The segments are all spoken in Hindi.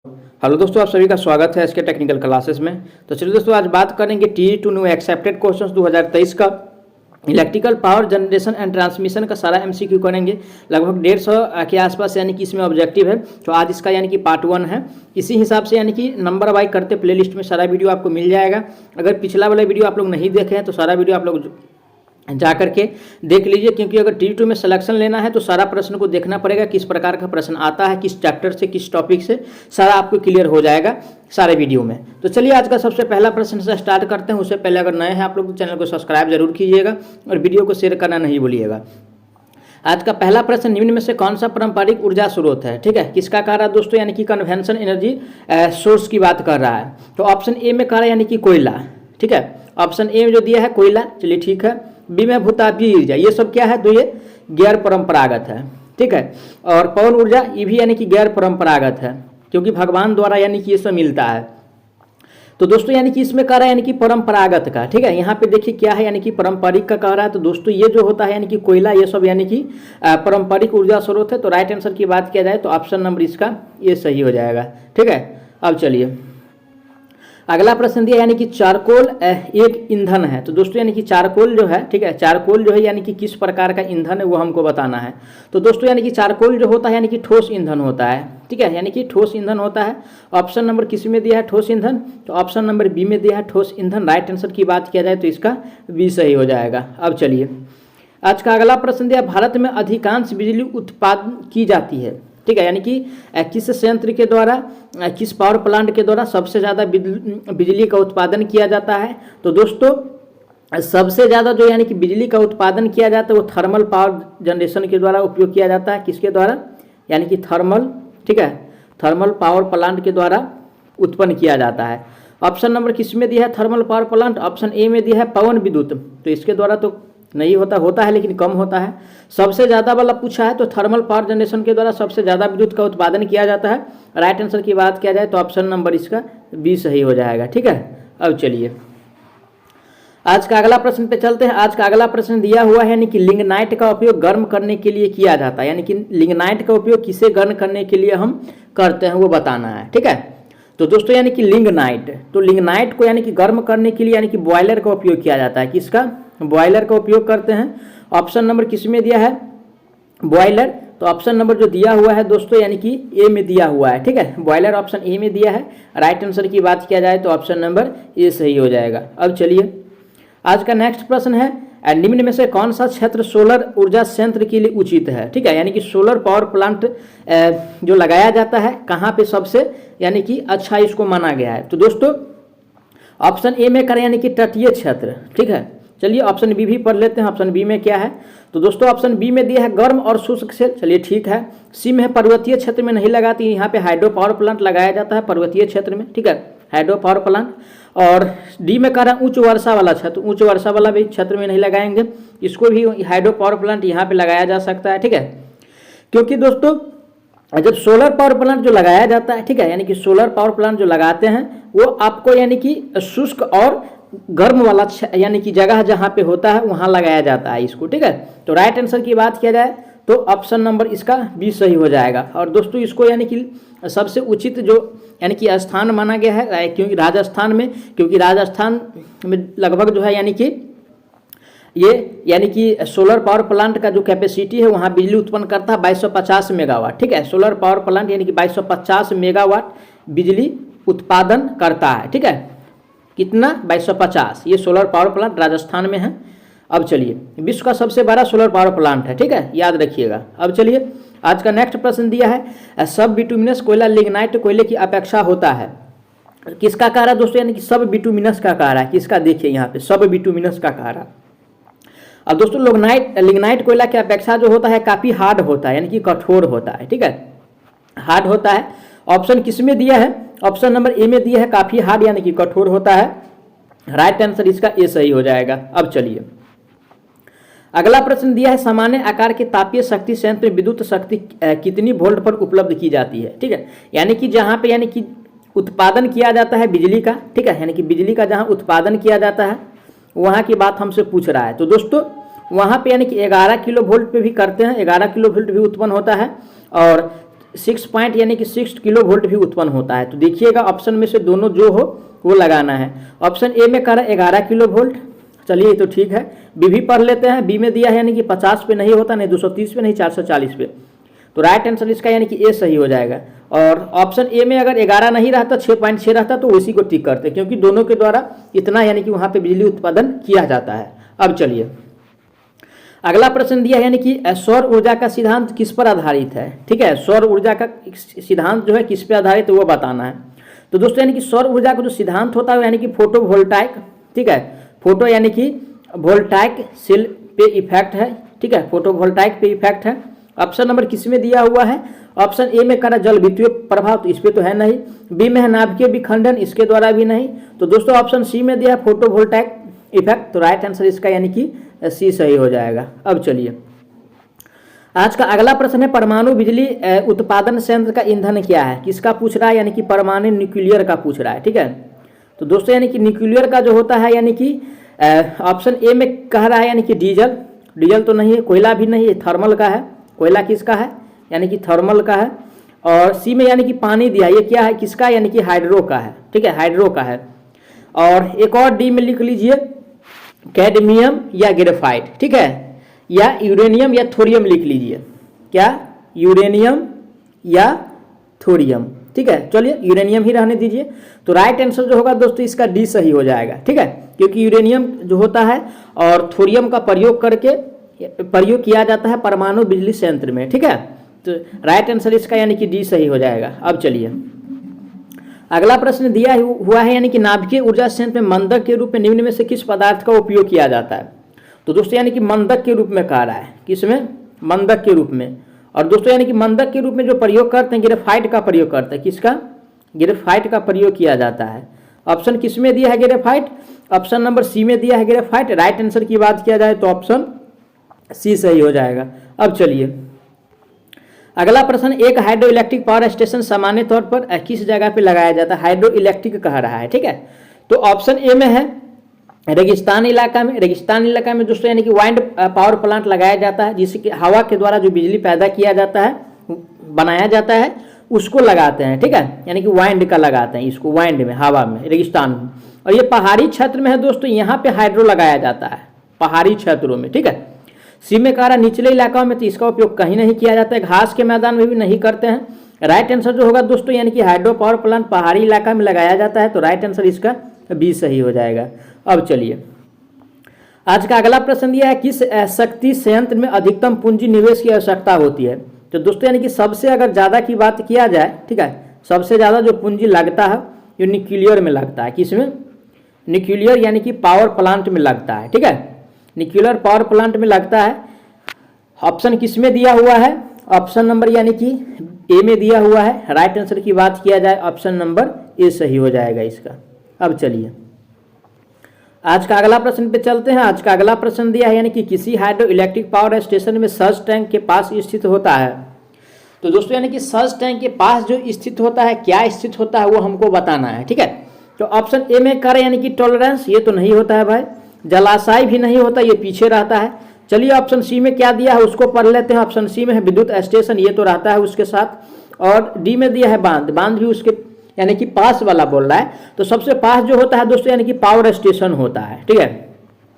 हेलो दोस्तों, आप सभी का स्वागत है इसके टेक्निकल क्लासेस में। तो चलिए दोस्तों, आज बात करेंगे टी2 न्यू एक्सेप्टेड क्वेश्चंस 2023 का electrical power generation and transmission का सारा एमसीक्यू करेंगे। लगभग 150 के आसपास यानी कि इसमें ऑब्जेक्टिव है। तो आज इसका यानी कि पार्ट 1 है। इसी हिसाब से यानी कि नंबर वाइज करते प्लेलिस्ट में सारा वीडियो आपको मिल जाएगा। अगर पिछला वाला वीडियो आप लोग नहीं देखे हैं तो सारा वीडियो आप लोग जा करके देख लीजिए, क्योंकि अगर टी2 में सिलेक्शन लेना है तो सारा प्रश्न को देखना पड़ेगा, किस प्रकार का प्रश्न आता है, किस चैप्टर से, किस टॉपिक से, सारा आपको क्लियर हो जाएगा सारे वीडियो में। तो चलिए आज का सबसे पहला प्रश्न से स्टार्ट करते हैं। उससे पहले अगर नए हैं आप लोग तो चैनल को सब्सक्राइब जरूर कीजिएगा और वीडियो को शेयर करना नहीं भूलिएगा। आज का पहला प्रश्न, निम्न में से कौन सा पारंपरिक ऊर्जा स्रोत है? ठीक है, किसका कह रहा है दोस्तों? यानी कि कन्वेंशन एनर्जी सोर्स की बात कर रहा है। तो ऑप्शन ए में कह रहा है यानी कि कोयला। ठीक है, ऑप्शन ए में जो दिया है कोयला, चलिए ठीक है। बी में भूतापीय ऊर्जा, ये सब क्या है? तो ये गैर परंपरागत है। ठीक है, और पवन ऊर्जा ये भी यानी कि गैर परंपरागत है, क्योंकि भगवान द्वारा यानी कि ये सब मिलता है। तो दोस्तों यानी कि इसमें कह रहा है यानी कि परंपरागत का। ठीक है, यहाँ पे देखिए क्या है, यानी कि पारंपरिक का कह रहा है। तो दोस्तों ये जो होता है यानी कि कोयला, ये सब यानी कि पारंपरिक ऊर्जा स्रोत है। तो राइट आंसर की बात किया जाए तो ऑप्शन नंबर इसका ये सही हो जाएगा। ठीक है, अब चलिए अगला प्रश्न दिया, यानी कि चारकोल एक ईंधन है। तो दोस्तों यानी कि चारकोल जो है, ठीक है, चारकोल जो है यानी कि किस प्रकार का ईंधन है वो हमको बताना है। तो दोस्तों यानी कि चारकोल जो होता है यानी कि ठोस ईंधन होता है। ठीक है, यानी कि ठोस ईंधन होता है। ऑप्शन नंबर किस में दिया है? ठोस ईंधन। तो ऑप्शन नंबर बी में दिया है ठोस ईंधन। राइट आंसर की बात किया जाए तो इसका बी सही हो जाएगा। अब चलिए आज का अगला प्रश्न दिया, भारत में अधिकांश बिजली उत्पादन की जाती है। ठीक है, यानी कि किस संयंत्र के द्वारा, किस पावर प्लांट के द्वारा सबसे ज़्यादा बिजली का उत्पादन किया जाता है? तो दोस्तों सबसे ज़्यादा जो यानी कि बिजली का उत्पादन किया जाता है वो थर्मल पावर जनरेशन के द्वारा उपयोग किया जाता है। किसके द्वारा? यानी कि थर्मल, ठीक है, थर्मल पावर प्लांट के द्वारा उत्पन्न किया जाता है। ऑप्शन नंबर किस में दिया है? Thermal power plant. Option A में दिया है पवन विद्युत। तो इसके द्वारा तो नहीं होता है लेकिन कम होता है। सबसे ज़्यादा वाला पूछा है तो थर्मल पावर जनरेशन के द्वारा सबसे ज़्यादा विद्युत का उत्पादन किया जाता है। राइट आंसर की बात किया जाए तो ऑप्शन नंबर इसका बी सही हो जाएगा। ठीक है, अब चलिए आज का अगला प्रश्न पे चलते हैं। आज का अगला प्रश्न दिया हुआ है, यानी कि लिग्नाइट का उपयोग गर्म करने के लिए किया जाता है। यानी कि लिग्नाइट का उपयोग किसे गर्म करने के लिए हम करते हैं वो बताना है। ठीक है, तो दोस्तों यानी कि लिग्नाइट, तो लिग्नाइट को यानी कि गर्म करने के लिए यानी कि बॉयलर का उपयोग किया जाता है। किसका? बॉयलर का उपयोग करते हैं। ऑप्शन नंबर किस में दिया है? बॉयलर। तो ऑप्शन नंबर जो दिया हुआ है दोस्तों यानी कि ए में दिया हुआ है। ठीक है, बॉयलर ऑप्शन ए में दिया है। राइट आंसर की बात किया जाए तो ऑप्शन नंबर ए सही हो जाएगा। अब चलिए आज का नेक्स्ट प्रश्न है, निम्न में से कौन सा क्षेत्र सोलर ऊर्जा संयंत्र के लिए उचित है? ठीक है, यानी कि सोलर पावर प्लांट जो लगाया जाता है कहाँ पे सबसे यानी कि अच्छा इसको माना गया है? तो दोस्तों ऑप्शन ए में करें यानी कि तटीय क्षेत्र। ठीक है, चलिए ऑप्शन बी भी पढ़ लेते हैं। ऑप्शन बी में क्या है? तो दोस्तों ऑप्शन बी में दिया है गर्म और शुष्क क्षेत्र। चलिए ठीक है। सी में है पर्वतीय क्षेत्र में नहीं लगाती, यहाँ पे हाइड्रो पावर प्लांट लगाया जाता है पर्वतीय क्षेत्र में। ठीक है, हाइड्रो पावर प्लांट। और डी में कह रहा है उच्च वर्षा वाला क्षेत्र, उच्च वर्षा वाला भी क्षेत्र में नहीं लगाएंगे, इसको भी हाइड्रो पावर प्लांट यहाँ पे लगाया जा सकता है। ठीक है, क्योंकि दोस्तों जब सोलर पावर प्लांट जो लगाया जाता है, ठीक है, यानी कि सोलर पावर प्लांट जो लगाते हैं वो आपको यानी कि शुष्क और गर्म वाला यानी कि जगह जहाँ पे होता है वहाँ लगाया जाता है इसको। ठीक है, तो राइट आंसर की बात किया जाए तो ऑप्शन नंबर इसका बी सही हो जाएगा। और दोस्तों इसको यानी कि सबसे उचित जो यानी कि स्थान माना गया है, क्योंकि राजस्थान में लगभग जो है यानी कि ये यानी कि सोलर पावर प्लांट का जो कैपेसिटी है वहाँ बिजली उत्पन्न करता है 2250 मेगावाट। ठीक है, सोलर पावर प्लांट यानी कि 2250 मेगावाट बिजली उत्पादन करता है। ठीक है, कितना? 2250। ये सोलर पावर प्लांट राजस्थान में है। अब चलिए विश्व का सबसे बड़ा सोलर पावर प्लांट है। ठीक है, याद रखिएगा। अब चलिए आज का नेक्स्ट प्रश्न दिया है, सब बिटुमिनस कोयला लिग्नाइट कोयले की अपेक्षा होता है। किसका कह रहा है दोस्तों? यानी कि सब बिटुमिनस का कह रहा है। किसका? देखिए यहाँ पे सब बिटुमिनस का कह रहा है। अब दोस्तों लिग्नाइट कोयला की अपेक्षा जो होता है काफ़ी हार्ड होता है, यानी कि कठोर होता है। ठीक है, हार्ड होता है। ऑप्शन किस में दिया है? ऑप्शन नंबर ए में दिया है काफ़ी हार्ड यानी कि कठोर होता है। राइट आंसर इसका ए सही हो जाएगा। अब चलिए अगला प्रश्न दिया है, सामान्य आकार के तापीय शक्ति संयंत्र में विद्युत शक्ति कितनी वोल्ट पर उपलब्ध की जाती है? ठीक है, यानी कि जहाँ पे यानी कि उत्पादन किया जाता है बिजली का। ठीक है, यानी कि बिजली का जहाँ उत्पादन किया जाता है वहाँ की बात हमसे पूछ रहा है। तो दोस्तों वहाँ पे यानी कि 11 किलो वोल्ट पे भी करते हैं, 11 किलो वोल्ट भी उत्पन्न होता है। और 6 पॉइंट यानी कि 6 किलो वोल्ट भी उत्पन्न होता है। तो देखिएगा ऑप्शन में से दोनों जो हो वो लगाना है। ऑप्शन ए में कह रहा है 11 किलो वोल्ट, चलिए तो ठीक है। बी भी पढ़ लेते हैं। बी में दिया है यानी कि 50 पे नहीं होता, नहीं 230 पे, नहीं 440 पे। तो राइट आंसर इसका यानी कि ए सही हो जाएगा। और ऑप्शन ए में अगर 11 नहीं रहता, 6.6 रहता तो उसी को टिक करते, क्योंकि दोनों के द्वारा इतना यानी कि वहाँ पे बिजली उत्पादन किया जाता है। अब चलिए अगला प्रश्न दिया है यानी कि सौर ऊर्जा का सिद्धांत किस पर आधारित है। ठीक है, सौर ऊर्जा का सिद्धांत जो है किस पे आधारित है वो बताना है। तो दोस्तों यानी कि सौर ऊर्जा का जो सिद्धांत होता है यानी कि फोटो वोल्टाइक, ठीक है, फोटो यानी कि वोल्टाइक सेल पे इफेक्ट है। ठीक है, फोटो वोल्टाइक पे इफेक्ट है। ऑप्शन नंबर किस में दिया हुआ है? ऑप्शन ए में करा जल विद्युतीय प्रभाव, तो इस पे तो है नहीं। बी में है नाभिकीय विखंडन, इसके द्वारा भी नहीं। तो दोस्तों ऑप्शन सी में दिया है फोटो वोल्टाइक इफेक्ट, तो राइट आंसर इसका यानी कि सी सही हो जाएगा। अब चलिए आज का अगला प्रश्न है परमाणु बिजली उत्पादन संयंत्र का ईंधन क्या है। किसका पूछ रहा है? यानी कि परमाणु न्यूक्लियर का पूछ रहा है। ठीक है, तो दोस्तों यानी कि न्यूक्लियर का जो होता है यानी कि ऑप्शन ए में कह रहा है यानी कि डीजल, डीजल तो नहीं है, कोयला भी नहीं है, थर्मल का है। कोयला किसका है? यानी कि थर्मल का है। और सी में यानी कि पानी दिया, ये क्या है किसका? यानी कि हाइड्रो का है। ठीक है, हाइड्रो का है। और एक और डी में लिख लीजिए कैडमियम या ग्रेफाइट, ठीक है, या यूरेनियम या थोरियम लिख लीजिए। क्या? यूरेनियम या थोरियम। ठीक है, चलिए यूरेनियम ही रहने दीजिए। तो राइट आंसर जो होगा दोस्तों इसका डी सही हो जाएगा। ठीक है, क्योंकि यूरेनियम जो होता है और थोरियम का प्रयोग किया जाता है परमाणु बिजली संयंत्र में। ठीक है, तो राइट आंसर इसका यानी कि डी सही हो जाएगा। अब चलिए अगला प्रश्न दिया हुआ है यानी कि नाभिकीय ऊर्जा संयंत्र में मंदक के रूप में निम्न में से किस पदार्थ का उपयोग किया जाता है। तो दोस्तों यानी कि मंदक के रूप में कह रहा है, किसमें? मंदक के रूप में। और दोस्तों यानी कि मंदक के रूप में जो प्रयोग करते हैं ग्रेफाइट का प्रयोग करते हैं। किसका? ग्रेफाइट का प्रयोग किया जाता है। ऑप्शन किस में दिया है? ग्रेफाइट। ऑप्शन नंबर सी में दिया है ग्रेफाइट। राइट आंसर की बात किया जाए तो ऑप्शन सी सही हो जाएगा। अब चलिए अगला प्रश्न, एक हाइड्रो इलेक्ट्रिक पावर स्टेशन सामान्य तौर पर किस जगह पे लगाया जाता है? हाइड्रो इलेक्ट्रिक कह रहा है। ठीक है, तो ऑप्शन ए में है रेगिस्तान इलाका में। रेगिस्तान इलाका में दोस्तों यानी कि वाइंड पावर प्लांट लगाया जाता है, जिससे हवा के द्वारा जो बिजली पैदा किया जाता है, बनाया जाता है, उसको लगाते हैं। ठीक है, यानी कि वाइंड का लगाते हैं, इसको वाइंड में, हवा में, रेगिस्तान में। और ये पहाड़ी क्षेत्र में है दोस्तों, यहाँ पे हाइड्रो लगाया जाता है पहाड़ी क्षेत्रों में। ठीक है, सी में कह रहा निचले इलाकों में तो इसका उपयोग कहीं नहीं किया जाता है, घास के मैदान में भी नहीं करते हैं। राइट आंसर जो होगा दोस्तों यानी कि हाइड्रो पावर प्लांट पहाड़ी इलाका में लगाया जाता है, तो राइट आंसर इसका बी सही हो जाएगा। अब चलिए आज का अगला प्रश्न दिया है किस शक्ति संयंत्र में अधिकतम पूंजी निवेश की आवश्यकता होती है। तो दोस्तों यानी कि सबसे अगर ज़्यादा की बात किया जाए, ठीक है, सबसे ज़्यादा जो पूंजी लगता है ये न्यूक्लियर में लगता है। किसमें? न्यूक्लियर यानी कि पावर प्लांट में लगता है। ठीक है, न्यूक्लियर पावर प्लांट में लगता है। ऑप्शन किस में दिया हुआ है? ऑप्शन नंबर यानी कि ए में दिया हुआ है। राइट आंसर की बात किया जाए ऑप्शन नंबर ए सही हो जाएगा इसका। अब चलिए आज का अगला प्रश्न पे चलते हैं। आज का अगला प्रश्न दिया है यानी कि किसी हाइड्रो इलेक्ट्रिक पावर स्टेशन में सर्ज टैंक के पास स्थित होता है। तो दोस्तों यानी कि सर्ज टैंक के पास जो स्थित होता है, क्या स्थित होता है वो हमको बताना है। ठीक है, तो ऑप्शन ए में करें यानी कि टॉलरेंस, ये तो नहीं होता है भाई। जलाशय भी नहीं होता, ये पीछे रहता है। चलिए ऑप्शन सी में क्या दिया है उसको पढ़ लेते हैं। ऑप्शन सी में है विद्युत स्टेशन, ये तो रहता है उसके साथ। और डी में दिया है बांध, बांध भी उसके यानी कि पास वाला बोल रहा है। तो सबसे पास जो होता है दोस्तों यानी कि पावर स्टेशन होता है। ठीक है,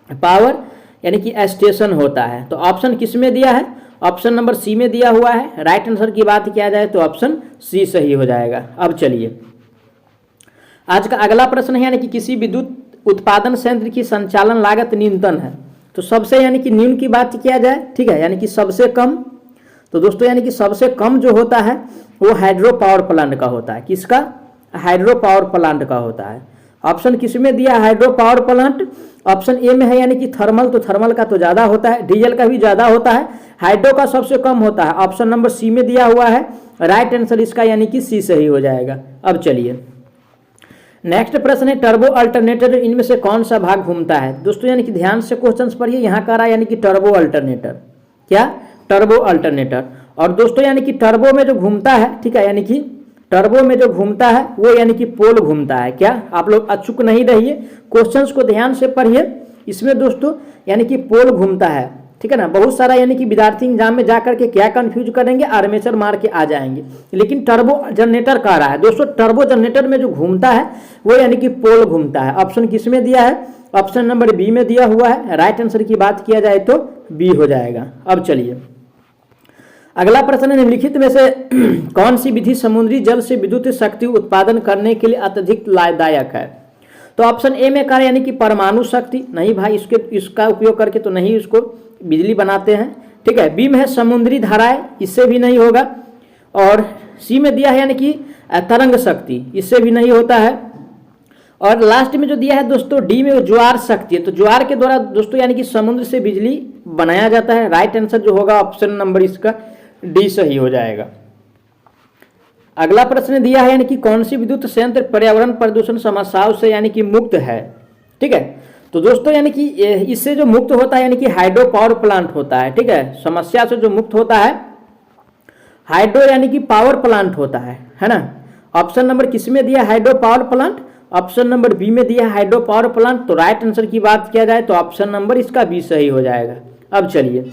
पावर यानी कि स्टेशन होता है। तो ऑप्शन किस में दिया है? ऑप्शन नंबर सी में दिया हुआ है। राइट आंसर की बात किया जाए तो ऑप्शन सी सही हो जाएगा। अब चलिए आज का अगला प्रश्न है यानी कि किसी विद्युत उत्पादन संयंत्र की संचालन लागत न्यूनतम है। तो सबसे यानी कि न्यून की बात किया जाए, ठीक है, यानी कि सबसे कम। तो दोस्तों यानी कि सबसे कम जो होता है वो हाइड्रो पावर प्लांट का होता है। किसका? हाइड्रो पावर प्लांट का होता है। ऑप्शन किस में दिया? Hydro power plant. Option A में है यानी कि थर्मल, तो थर्मल का तो ज़्यादा होता है, डीजल का भी ज़्यादा होता है, हाइड्रो का सबसे कम होता है। ऑप्शन नंबर सी में दिया हुआ है। राइट आंसर इसका यानी कि सी सही हो जाएगा। अब चलिए नेक्स्ट प्रश्न है टर्बो अल्टरनेटर इनमें से कौन सा भाग घूमता है। दोस्तों यानी कि ध्यान से क्वेश्चंस पढ़िए, यहाँ का रहा यानी कि टर्बो अल्टरनेटर। क्या? Turbo alternator. और दोस्तों यानी कि टर्बो में जो घूमता है, ठीक है, यानी कि टर्बो में जो घूमता है वो यानी कि पोल घूमता है। क्या? आप लोग अचूक नहीं रहिए, क्वेश्चंस को ध्यान से पढ़िए। इसमें दोस्तों यानी कि पोल घूमता है। ठीक है ना। बहुत सारा यानी कि विद्यार्थी एग्जाम में जाकर के क्या कंफ्यूज करेंगे, आर्मेचर मार के आ जाएंगे, लेकिन टर्बो जनरेटर कह रहा है दोस्तों। टर्बो जनरेटर में जो घूमता है वो यानी कि पोल घूमता है। ऑप्शन किस में दिया है, ऑप्शन नंबर बी में दिया हुआ है। राइट आंसर की बात किया जाए तो बी हो जाएगा। अब चलिए अगला प्रश्न है, निम्नलिखित में से कौन सी विधि समुद्री जल से विद्युत शक्ति उत्पादन करने के लिए अत्यधिक लाभदायक है। तो ऑप्शन ए में कहा यानी कि परमाणु शक्ति, नहीं भाई इसका उपयोग करके तो नहीं उसको बिजली बनाते हैं, ठीक है। बी में है समुद्री धाराएं, इससे भी नहीं होगा। और सी में दिया है यानी कि तरंग शक्ति, इससे भी नहीं होता है। और लास्ट में जो दिया है दोस्तों डी में ज्वार शक्ति है, तो ज्वार के द्वारा दोस्तों यानी कि समुद्र से बिजली बनाया जाता है। राइट आंसर जो होगा ऑप्शन नंबर इसका डी सही हो जाएगा। अगला प्रश्न दिया है यानी कि कौन सी विद्युत संयंत्र पर्यावरण प्रदूषण समस्याओं से यानी कि मुक्त है, ठीक है। तो दोस्तों यानी कि इससे जो मुक्त होता है यानी कि हाइड्रो पावर प्लांट होता है, ठीक है। समस्या से जो मुक्त होता है हाइड्रो यानी कि पावर प्लांट होता है ना। ऑप्शन नंबर किस में दिया, hydro power plant, option number B में दिया है हाइड्रो पावर प्लांट। तो राइट आंसर की बात किया जाए तो ऑप्शन नंबर इसका बी सही हो जाएगा। अब चलिए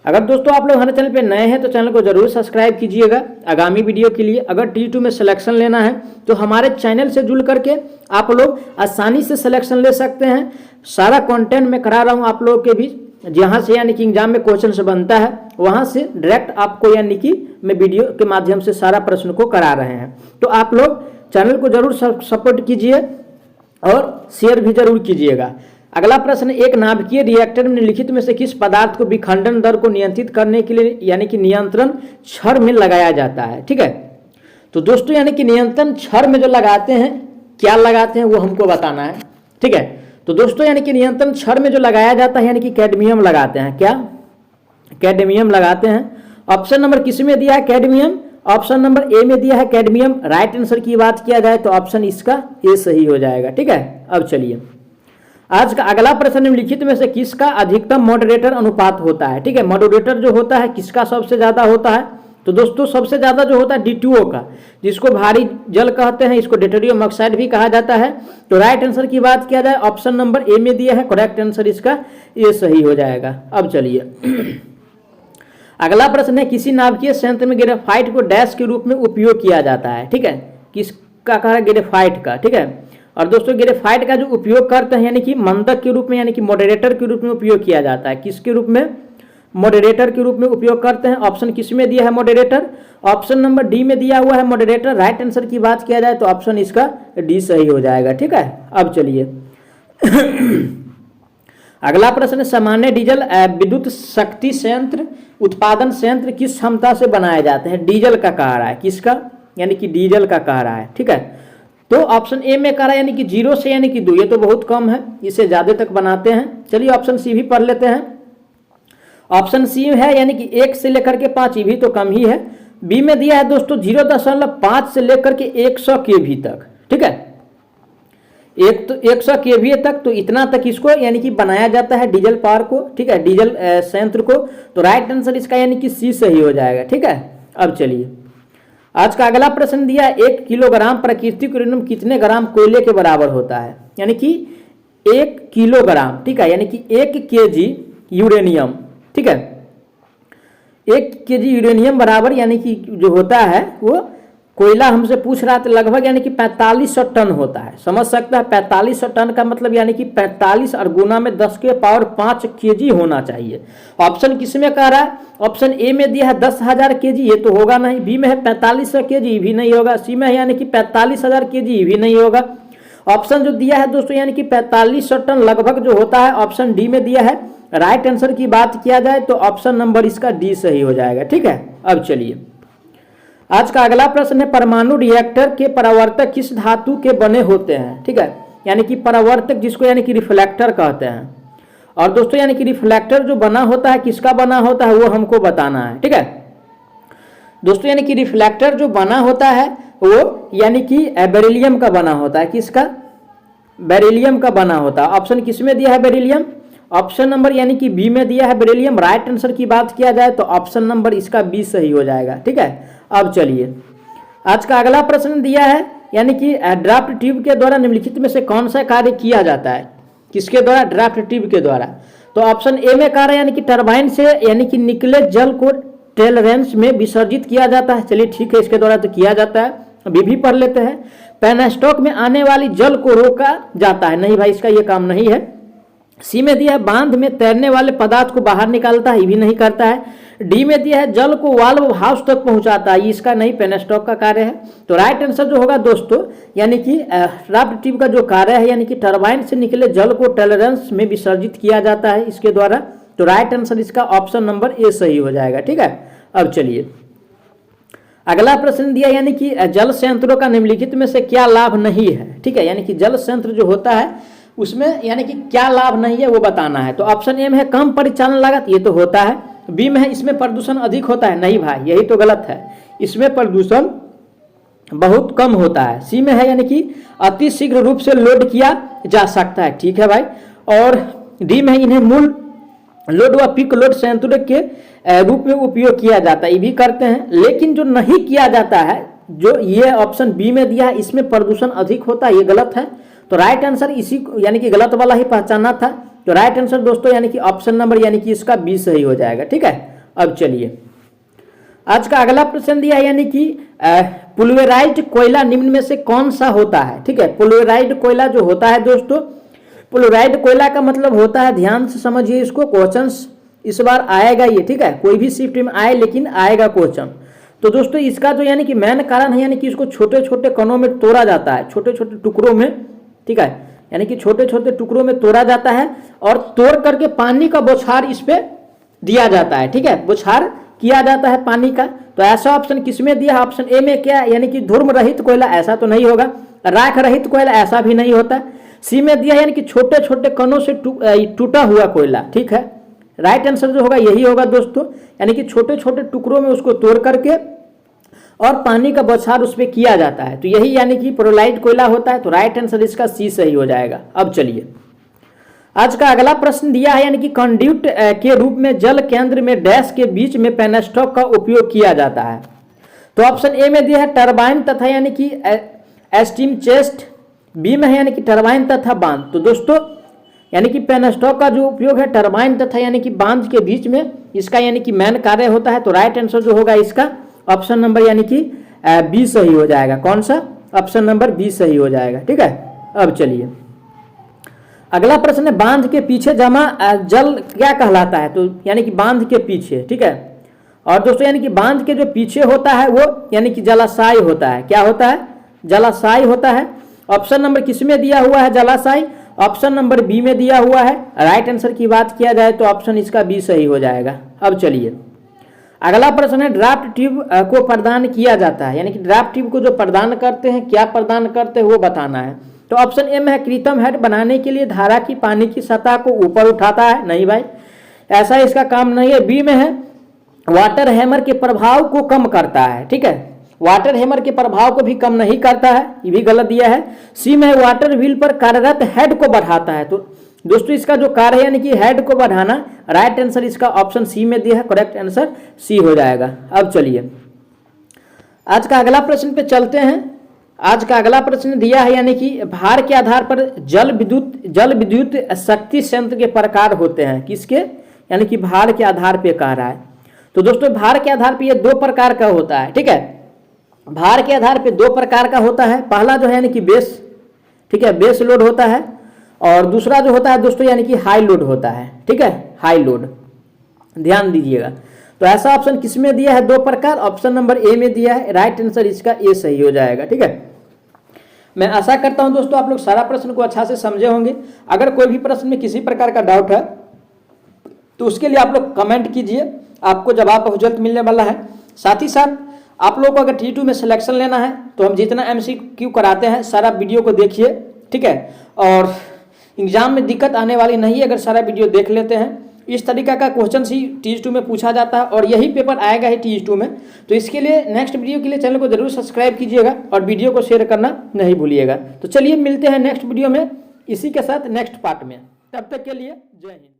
अगर दोस्तों आप लोग हमारे चैनल पे नए हैं तो चैनल को जरूर सब्सक्राइब कीजिएगा आगामी वीडियो के लिए। अगर T2 में सिलेक्शन लेना है तो हमारे चैनल से जुड़ करके आप लोग आसानी से सिलेक्शन ले सकते हैं। सारा कंटेंट मैं करा रहा हूँ आप लोगों के बीच, जहाँ से यानी कि एग्जाम में क्वेश्चन से बनता है वहाँ से डायरेक्ट आपको यानी कि मैं वीडियो के माध्यम से सारा प्रश्न को करा रहे हैं। तो आप लोग चैनल को जरूर सपोर्ट कीजिए और शेयर भी जरूर कीजिएगा। अगला प्रश्न, एक नाभिकीय रिएक्टर में निम्नलिखित में से किस पदार्थ को विखंडन दर को नियंत्रित करने के लिए यानी कि नियंत्रण छड़ में लगाया जाता है, ठीक है। तो दोस्तों यानी कि नियंत्रण छड़ में जो लगाते हैं, क्या लगाते हैं वो हमको बताना है, ठीक है। तो दोस्तों यानी कि नियंत्रण छड़ में जो लगाया जाता है यानी कि कैडमियम लगाते हैं, क्या कैडमियम लगाते हैं। ऑप्शन नंबर किस में दिया है, कैडमियम, ऑप्शन नंबर ए में दिया है कैडमियम। राइट आंसर की बात किया जाए तो ऑप्शन इसका ए सही हो जाएगा, ठीक है। अब चलिए आज का अगला प्रश्न, निम्नलिखित में से किसका अधिकतम मॉडरेटर अनुपात होता है, ठीक है। मॉडरेटर जो होता है किसका सबसे ज्यादा होता है, तो दोस्तों सबसे ज्यादा जो होता है D2O का, जिसको भारी जल कहते हैं, इसको डेटेरियम ऑक्साइड भी कहा जाता है। तो राइट आंसर की बात किया जाए ऑप्शन नंबर ए में दिया है, करेक्ट आंसर इसका ए सही हो जाएगा। अब चलिए अगला प्रश्न है, किसी नाभिकीय संयंत्र में ग्रेफाइट को डैश के रूप में उपयोग किया जाता है, ठीक है। किसका कहा है, ग्रेफाइट का, ठीक है। और दोस्तों ग्रेफाइट का जो उपयोग करते हैं यानी कि मंदक के रूप में यानी कि मॉडरेटर के रूप में उपयोग किया जाता है। किसके रूप में, मॉडरेटर के रूप में उपयोग करते हैं। ऑप्शन किस में दिया है, मॉडरेटर, ऑप्शन नंबर डी में दिया हुआ है मॉडरेटर। राइट आंसर की बात किया जाए तो ऑप्शन इसका डी सही हो जाएगा, ठीक है। अब चलिए अगला प्रश्न, सामान्य डीजल विद्युत शक्ति संयंत्र उत्पादन संयंत्र किस क्षमता से बनाए जाते हैं। डीजल का कह रहा है, किसका, यानी कि डीजल का कह रहा है, ठीक है। तो ऑप्शन ए में कह रहा है यानी कि 0 से यानी कि 2, ये तो बहुत कम है, इसे ज्यादा तक बनाते हैं। चलिए ऑप्शन सी भी पढ़ लेते हैं। ऑप्शन सी है यानी कि 1 से लेकर के 5, ये भी तो कम ही है। बी में दिया है दोस्तों 0.5 से लेकर के 100 केवी तक, ठीक है। 100 केवी तक, तो इतना तक इसको यानी कि बनाया जाता है डीजल पावर को, ठीक है, डीजल संयंत्र को। तो राइट आंसर इसका यानी कि सी सही हो जाएगा, ठीक है। अब चलिए आज का अगला प्रश्न दिया है, 1 किलोग्राम प्राकृतिक यूरेनियम कितने ग्राम कोयले के बराबर होता है, यानी कि 1 किलोग्राम, ठीक है, यानी कि 1 केजी यूरेनियम, ठीक है। 1 केजी यूरेनियम बराबर यानी कि जो होता है वो कोयला हमसे पूछ रहा था लगभग यानी कि 4500 टन होता है। समझ सकता है 4500 टन का मतलब यानी कि 45 और गुना में 10 के पावर 5 केजी होना चाहिए। ऑप्शन किस में कह रहा है, ऑप्शन ए में दिया है 10,000 केजी, ये तो होगा नहीं। बी में है 4500 केजी, भी नहीं होगा। सी में है यानी कि 45,000 केजी, भी नहीं होगा। ऑप्शन जो दिया है दोस्तों यानी कि 4500 टन लगभग जो होता है, ऑप्शन डी में दिया है। राइट आंसर की बात किया जाए तो ऑप्शन नंबर इसका डी सही हो जाएगा, ठीक है। अब चलिए आज का अगला प्रश्न है, परमाणु रिएक्टर के परावर्तक किस धातु के बने होते हैं, ठीक है, यानी कि परावर्तक जिसको यानी कि रिफ्लेक्टर कहते हैं। और दोस्तों यानी कि रिफ्लेक्टर जो बना होता है किसका बना होता है वो हमको बताना है, ठीक है। दोस्तों यानी कि रिफ्लेक्टर जो बना होता है वो यानी कि बेरिलियम का बना होता है। किसका, बेरिलियम का बना होता है। ऑप्शन किस में दिया है, बेरिलियम, ऑप्शन नंबर यानी कि बी में दिया है बेरिलियम। राइट आंसर की बात किया जाए तो ऑप्शन नंबर इसका बी सही हो जाएगा, ठीक है। अब चलिए आज का अगला प्रश्न दिया है, यानी कि ड्राफ्ट ट्यूब के द्वारा निम्नलिखित में से कौन सा कार्य किया जाता है। किसके द्वारा, ड्राफ्ट ट्यूब के द्वारा। तो ऑप्शन ए में कह रहे हैं यानी कि टरबाइन से यानी कि निकले जल को टॉलरेंस में विसर्जित किया जाता है। चलिए ठीक है, इसके द्वारा तो किया जाता है। अभी भी पढ़ लेते हैं। पेनस्टॉक में आने वाली जल को रोका जाता है। नहीं भाई, इसका ये काम नहीं है। सी में दिया है बांध में तैरने वाले पदार्थ को बाहर निकालता है, ये भी नहीं करता है। डी में दिया है जल को वाल्व हाउस तक पहुंचाता है, इसका नहीं, पेनस्टॉक का कार्य है। तो राइट आंसर जो होगा दोस्तों यानी कि ड्राफ्ट ट्यूब का जो कार्य है यानी कि टरबाइन से निकले जल को टॉलरेंस में विसर्जित किया जाता है इसके द्वारा। तो राइट आंसर इसका ऑप्शन नंबर ए सही हो जाएगा। ठीक है, अब चलिए अगला प्रश्न दिया यानी कि जल संयंत्रों का निम्नलिखित में से क्या लाभ नहीं है। ठीक है, यानी कि जल संयंत्र जो होता है उसमें यानी कि क्या लाभ नहीं है वो बताना है। तो ऑप्शन ए में है कम परिचालन लागत, ये तो होता है। बी में है इसमें प्रदूषण अधिक होता है, नहीं भाई यही तो गलत है, इसमें प्रदूषण बहुत कम होता है। सी में है यानी कि अति शीघ्र रूप से लोड किया जा सकता है, ठीक है भाई। और डी में इन्हें मूल लोड व पिक लोड संयंत्रों के रूप में उपयोग किया जाता है, ये भी करते हैं। लेकिन जो नहीं किया जाता है, जो ये ऑप्शन बी में दिया है, इसमें प्रदूषण अधिक होता है, ये गलत है। तो राइट आंसर इसी यानी कि गलत वाला ही पहचानना था। तो राइट आंसर दोस्तों यानी कि ऑप्शन नंबर यानी कि इसका बी सही हो जाएगा। ठीक है, अब चलिए आज का अगला प्रश्न दिया है यानी कि पुलवेराइज्ड कोयला निम्न में से कौन सा होता है। ठीक है, पुलवेराइज्ड कोयला जो होता है दोस्तों, पुलवेराइज्ड कोयला का मतलब होता है, ध्यान से समझिए इसको, क्वेश्चन इस बार आएगा ये। ठीक है, कोई भी शिफ्ट में आए लेकिन आएगा क्वेश्चन। तो दोस्तों इसका जो यानी कि मेन कारण है यानी कि इसको छोटे छोटे कणों में तोड़ा जाता है, छोटे छोटे टुकड़ों में। ठीक है, यानी कि छोटे छोटे टुकड़ों में तोड़ा जाता है और तोड़ करके पानी का बौछार इस पे दिया जाता है। ठीक है, बौछार किया जाता है पानी का। तो ऐसा ऑप्शन किसमें दिया है? ऑप्शन ए में क्या यानी कि धूम्र रहित कोयला, ऐसा तो नहीं होगा। राख रहित कोयला, ऐसा भी नहीं होता। सी में दिया यानी कि छोटे छोटे कणों से टूटा हुआ कोयला। ठीक है, राइट आंसर जो होगा यही होगा दोस्तों, यानी कि छोटे छोटे टुकड़ों में उसको तोड़ करके और पानी का बौछार उस पर किया जाता है। तो यही यानी कि पोलराइज्ड कोयला होता है। तो राइट आंसर इसका सी सही हो जाएगा। अब चलिए आज का अगला प्रश्न दिया है यानी कि कंड्यूट के रूप में जल केंद्र में डैश के बीच में पेनस्टॉक का उपयोग किया जाता है। तो ऑप्शन ए में दिया है टरबाइन तथा यानी कि स्टीम चेस्ट। बी में है यानी कि टरबाइन तथा बांध। तो दोस्तों यानी कि पेनस्टॉक का जो उपयोग है टरबाइन तथा यानी कि बांध के बीच में, इसका यानी कि मेन कार्य होता है। तो राइट आंसर जो होगा इसका ऑप्शन नंबर यानी कि बी सही हो जाएगा। कौन सा? ऑप्शन नंबर बी सही हो जाएगा। ठीक है, अब चलिए अगला प्रश्न है बांध के पीछे जमा जल क्या कहलाता है। तो यानी कि बांध के पीछे, ठीक है, और दोस्तों यानी कि बांध के जो पीछे होता है वो यानी कि जलाशय होता है। क्या होता है? जलाशय होता है। ऑप्शन नंबर किस में दिया हुआ है? जलाशय। ऑप्शन नंबर बी में दिया हुआ है। राइट आंसर की बात किया जाए तो ऑप्शन इसका बी सही हो जाएगा। अब चलिए अगला प्रश्न है ड्राफ्ट ट्यूब को प्रदान किया जाता है, यानी कि ड्राफ्ट ट्यूब को जो प्रदान करते हैं, क्या प्रदान करते हैं वो बताना है। तो ऑप्शन ए में है कृत्रिम हेड बनाने के लिए धारा की पानी की सतह को ऊपर उठाता है। नहीं भाई, ऐसा इसका काम नहीं है। बी में है वाटर हैमर के प्रभाव को कम करता है। ठीक है, वाटर हैमर के प्रभाव को भी कम नहीं करता है, ये भी गलत दिया है। सी में वाटर व्हील पर कार्यरत हेड को बढ़ाता है। तो दोस्तों इसका जो कार्य है यानी कि हेड को बढ़ाना, राइट आंसर इसका ऑप्शन सी में दिया है। करेक्ट आंसर सी हो जाएगा। अब चलिए आज का अगला प्रश्न पे चलते हैं। आज का अगला प्रश्न दिया है यानी कि भार के आधार पर जल विद्युत शक्ति संयंत्र के प्रकार होते हैं। किसके? यानी कि भार के आधार पे कह रहा है। तो दोस्तों भार के आधार पे ये दो प्रकार का होता है। ठीक है, भार के आधार पे दो प्रकार का होता है। पहला जो है यानी कि बेस, ठीक है, बेस लोड होता है, और दूसरा जो होता है दोस्तों यानी कि हाई लोड होता है। ठीक है, हाई लोड, ध्यान दीजिएगा। तो ऐसा ऑप्शन किस में दिया है? दो प्रकार, ऑप्शन नंबर ए में दिया है। राइट आंसर इसका ए सही हो जाएगा। ठीक है, मैं आशा करता हूं दोस्तों आप लोग सारा प्रश्न को अच्छा से समझे होंगे। अगर कोई भी प्रश्न में किसी प्रकार का डाउट है तो उसके लिए आप लोग कमेंट कीजिए, आपको जवाब बहुत जल्द मिलने वाला है। साथ ही साथ आप लोगों को अगर T2 में सिलेक्शन लेना है तो हम जितना MCQ कराते हैं सारा वीडियो को देखिए। ठीक है, और एग्जाम में दिक्कत आने वाली नहीं है अगर सारा वीडियो देख लेते हैं। इस तरीका का क्वेश्चन ही T2 में पूछा जाता है और यही पेपर आएगा ही T2 में। तो इसके लिए नेक्स्ट वीडियो के लिए चैनल को जरूर सब्सक्राइब कीजिएगा और वीडियो को शेयर करना नहीं भूलिएगा। तो चलिए मिलते हैं नेक्स्ट वीडियो में इसी के साथ नेक्स्ट पार्ट में। तब तक के लिए जय हिंद।